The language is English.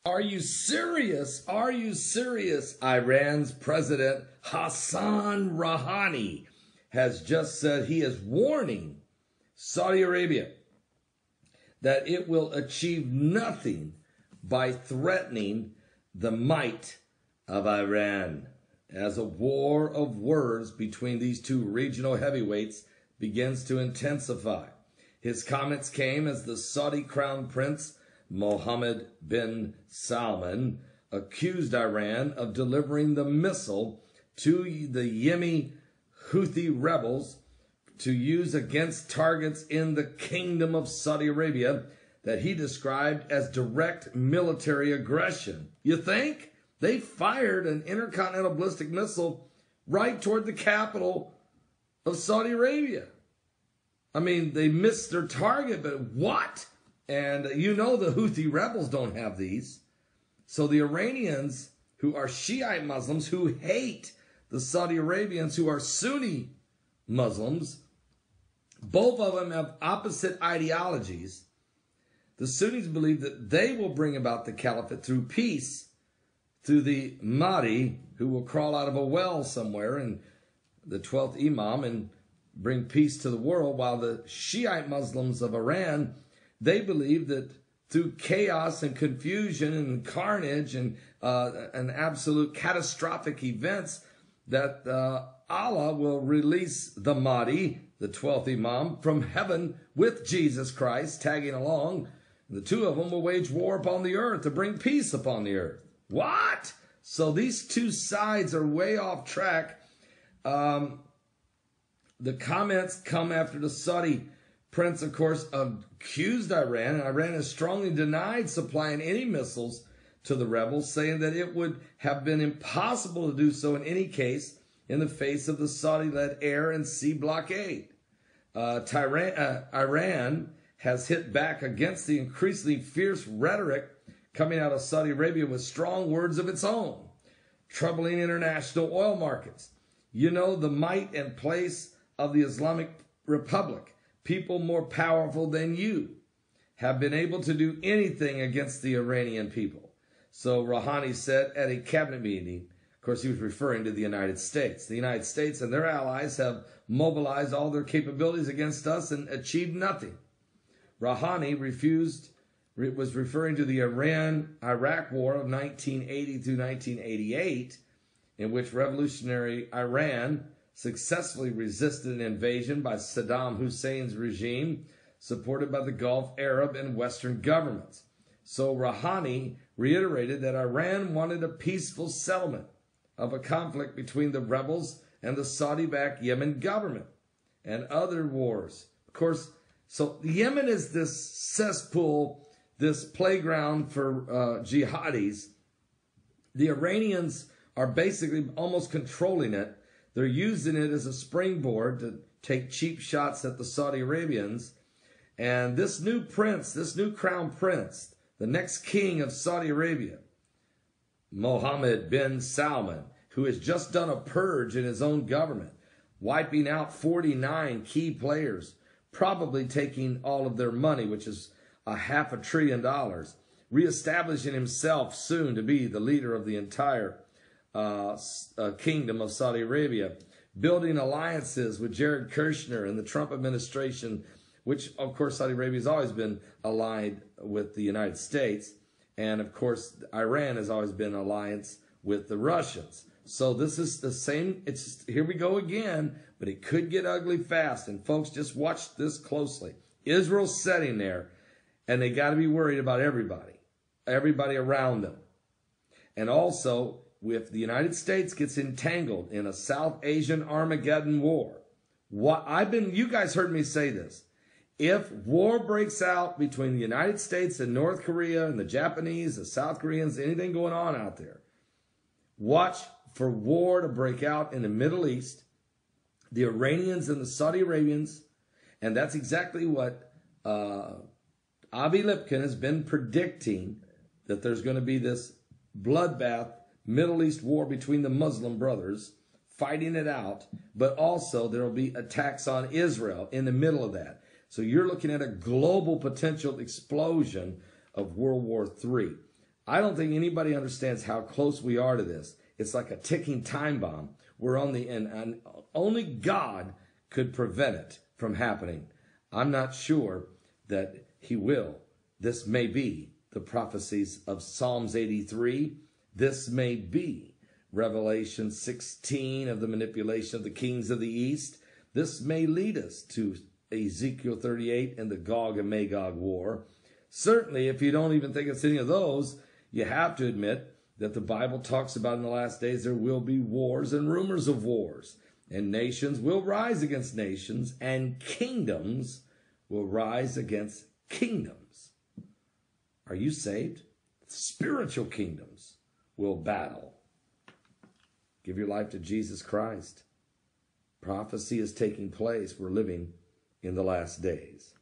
Are you serious? Are you serious? Iran's President Hassan Rouhani has just said he is warning Saudi Arabia that it will achieve nothing by threatening the might of Iran, as a war of words between these two regional heavyweights begins to intensify. His comments came as the Saudi Crown Prince Mohammed bin Salman accused Iran of delivering the missile to the Yemeni Houthi rebels to use against targets in the Kingdom of Saudi Arabia that he described as direct military aggression. You think? They fired an intercontinental ballistic missile right toward the capital of Saudi Arabia. I mean, they missed their target, but what? And you know the Houthi rebels don't have these. So the Iranians, who are Shiite Muslims, who hate the Saudi Arabians, who are Sunni Muslims, both of them have opposite ideologies. The Sunnis believe that they will bring about the caliphate through peace, through the Mahdi, who will crawl out of a well somewhere, and the 12th Imam, and bring peace to the world, while the Shiite Muslims of Iran, they believe that through chaos and confusion and carnage and absolute catastrophic events, that Allah will release the Mahdi, the 12th Imam, from heaven with Jesus Christ tagging along. The two of them will wage war upon the earth to bring peace upon the earth. What? So these two sides are way off track. The comments come after the Saudi prince, of course, accused Iran, and Iran has strongly denied supplying any missiles to the rebels, saying that it would have been impossible to do so in any case in the face of the Saudi-led air and sea blockade. Iran has hit back against the increasingly fierce rhetoric coming out of Saudi Arabia with strong words of its own, troubling international oil markets. You know, the might and place of the Islamic Republic, people more powerful than you, have been able to do anything against the Iranian people. So Rouhani said at a cabinet meeting, of course, he was referring to the United States. The United States and their allies have mobilized all their capabilities against us and achieved nothing. Rouhani was referring to the Iran-Iraq War of 1980 through 1988, in which revolutionary Iran successfully resisted an invasion by Saddam Hussein's regime, supported by the Gulf Arab and Western governments. So Rouhani reiterated that Iran wanted a peaceful settlement of a conflict between the rebels and the Saudi-backed Yemen government and other wars. Of course, so Yemen is this cesspool, this playground for jihadis. The Iranians are basically almost controlling it. They're using it as a springboard to take cheap shots at the Saudi Arabians. And this new prince, this new crown prince, the next king of Saudi Arabia, Mohammed bin Salman, who has just done a purge in his own government, wiping out 49 key players, probably taking all of their money, which is $500 billion, reestablishing himself soon to be the leader of the entire kingdom of Saudi Arabia, building alliances with Jared Kushner and the Trump administration, which, of course, Saudi Arabia has always been allied with the United States. And, of course, Iran has always been in alliance with the Russians. So this is the same. Here we go again, but it could get ugly fast. And, folks, just watch this closely. Israel's sitting there, and they got to be worried about everybody around them. And also, if the United States gets entangled in a South Asian Armageddon war, you guys heard me say this. If war breaks out between the United States and North Korea and the Japanese, the South Koreans, anything going on out there, watch for war to break out in the Middle East, the Iranians and the Saudi Arabians, and that's exactly what Avi Lipkin has been predicting, that there's going to be this bloodbath Middle East war between the Muslim brothers, fighting it out, but also there will be attacks on Israel in the middle of that. So you're looking at a global potential explosion of World War III. I don't think anybody understands how close we are to this. It's like a ticking time bomb. We're on the end, and only God could prevent it from happening. I'm not sure that he will. This may be the prophecies of Psalms 83. This may be Revelation 16 of the manipulation of the kings of the east. This may lead us to Ezekiel 38 and the Gog and Magog war. Certainly, if you don't even think it's any of those, you have to admit that the Bible talks about in the last days there will be wars and rumors of wars, and nations will rise against nations, and kingdoms will rise against kingdoms. Are you saved? Spiritual kingdoms will battle. Give your life to Jesus Christ. Prophecy is taking place. We're living in the last days.